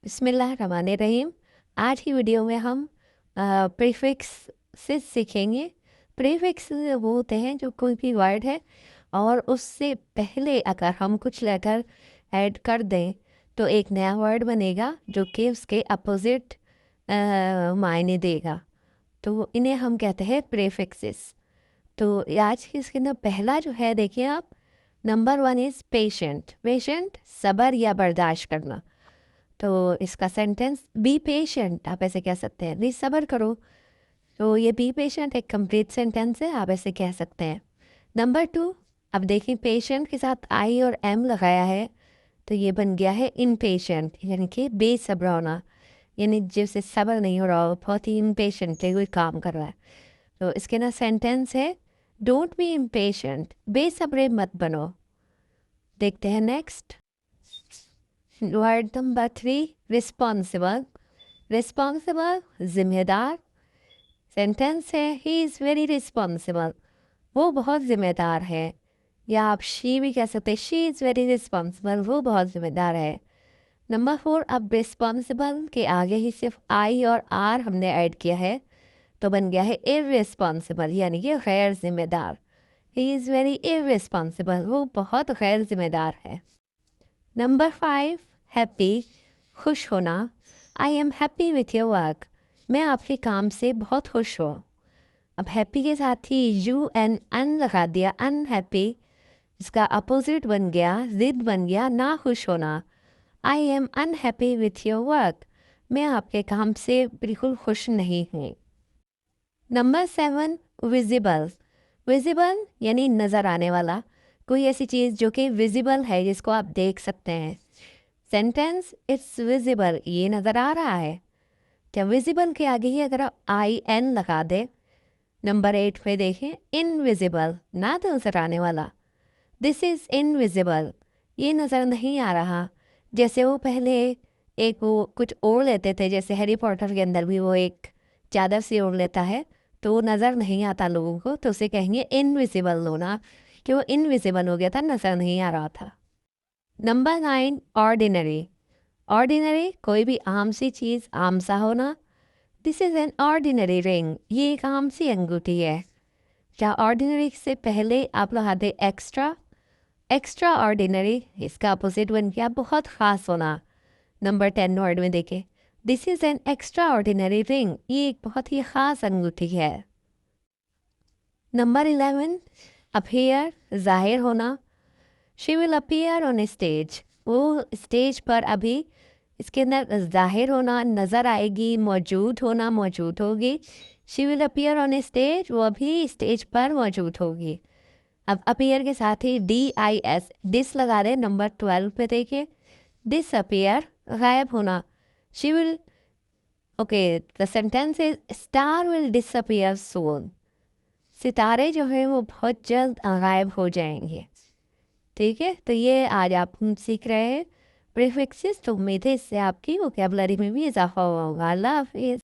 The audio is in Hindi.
बिस्मिल्लाहिर्रहमानिर्रहीम। आज की वीडियो में हम प्रीफिक्स से सीखेंगे। प्रीफिक्स वो होते हैं जो कोई भी वर्ड है और उससे पहले अगर हम कुछ लेटर ऐड कर दें तो एक नया वर्ड बनेगा जो कि उसके अपोजिट मायने देगा। तो इन्हें हम कहते हैं प्रीफिक्सेस। तो आज की इसके अंदर पहला जो है, देखिए आप, नंबर 1 इज़ पेशेंट। पेशेंट सब्र या बर्दाश्त करना। तो इसका सेंटेंस बी पेशेंट, आप ऐसे कह सकते हैं, प्लीज सब्र करो। तो ये बी पेशेंट एक कंप्लीट सेंटेंस है, आप ऐसे कह सकते हैं। नंबर 2, अब देखिए पेशेंट के साथ आई और एम लगाया है तो ये बन गया है इनपेशेंट, यानी कि बेसब्र होना, यानी जिससे सब्र नहीं हो रहा हो, बहुत ही इम्पेशेंट है, कोई काम कर रहा है। तो इसके ना सेंटेंस है डोंट बी इम्पेशेंट, बेसब्रे मत बनो। देखते हैं next word number 3, responsible. Responsible जिम्मेदार। सेंटेंस है ही इज़ वेरी रिस्पॉन्सिबल, वो बहुत जिम्मेदार है। या आप शी भी कह सकते हैं, शी इज़ वेरी रिस्पॉन्सिबल, वो बहुत जिम्मेदार है। नंबर 4, अब रिस्पॉन्सिबल के आगे ही सिर्फ आई और आर हमने ऐड किया है तो बन गया है इररिस्पॉन्सिबल, यानी कि गैर जिम्मेदार। ही इज़ वेरी इररिस्पॉन्सिबल, वो बहुत गैर जिम्मेदार है। नंबर 5, हैप्पी खुश होना। I am happy with your work, मैं आपके काम से बहुत खुश हूँ। अब हैप्पी के साथ ही यू एन अन लगा दिया, अनहैप्पी, इसका अपोजिट बन गया, जिद बन गया ना खुश होना। I am unhappy with your work, मैं आपके काम से बिल्कुल खुश नहीं हूँ। Number 7, visible. विजिबल यानी नज़र आने वाला, कोई ऐसी चीज़ जो कि विजिबल है, जिसको आप देख सकते हैं। सेंटेंस इट्स विजिबल, ये नज़र आ रहा है। क्या विजिबल के आगे ही अगर आप आई एन लगा दे। नंबर 8 पे देखें, इनविजिबल, ना नजर आने वाला। दिस इज़ इनविजिबल, ये नज़र नहीं आ रहा। जैसे वो पहले एक वो कुछ ओढ़ लेते थे, जैसे हैरी पॉटर के अंदर भी वो एक चादर से ओढ़ लेता है तो वो नज़र नहीं आता लोगों को, तो उसे कहेंगे इनविजिबल होना, कि वो इनविजिबल हो गया था, नज़र नहीं आ रहा था। Number 9, ordinary. ऑर्डिनरी कोई भी आम सी चीज़, आम सा होना। This is an ordinary ring, ये एक आम सी अंगूठी है। क्या ऑर्डिनरी से पहले आप लगा दे एक्स्ट्रा, एक्स्ट्रा ऑर्डिनरी, इसका अपोजिट बन गया बहुत ख़ास होना। नंबर 10 वर्ड में देखें, this is an extra ordinary ring, ये एक बहुत ही ख़ास अंगूठी है। नंबर 11, अपीयर जाहिर होना। She will appear on stage, वो स्टेज पर अभी इसके अंदर जाहिर होना, नज़र आएगी, मौजूद होना, मौजूद होगी। She will appear on stage, वो अभी स्टेज पर मौजूद होगी। अब अपीयर के साथ ही DIS, डिस लगा दें। नंबर 12 पे देखिए, डिस अपीयर गायब होना। She will, okay, the sentence is star will disappear soon, सितारे जो हैं वो बहुत जल्द गायब हो जाएंगे। ठीक है, तो ये आज आप हम सीख रहे हैं प्रीफिक्सेस। तो उम्मीद है इससे आपकी वोकैबुलरी में भी इजाफा हुआ होगा। अल्लाह हाफिज़।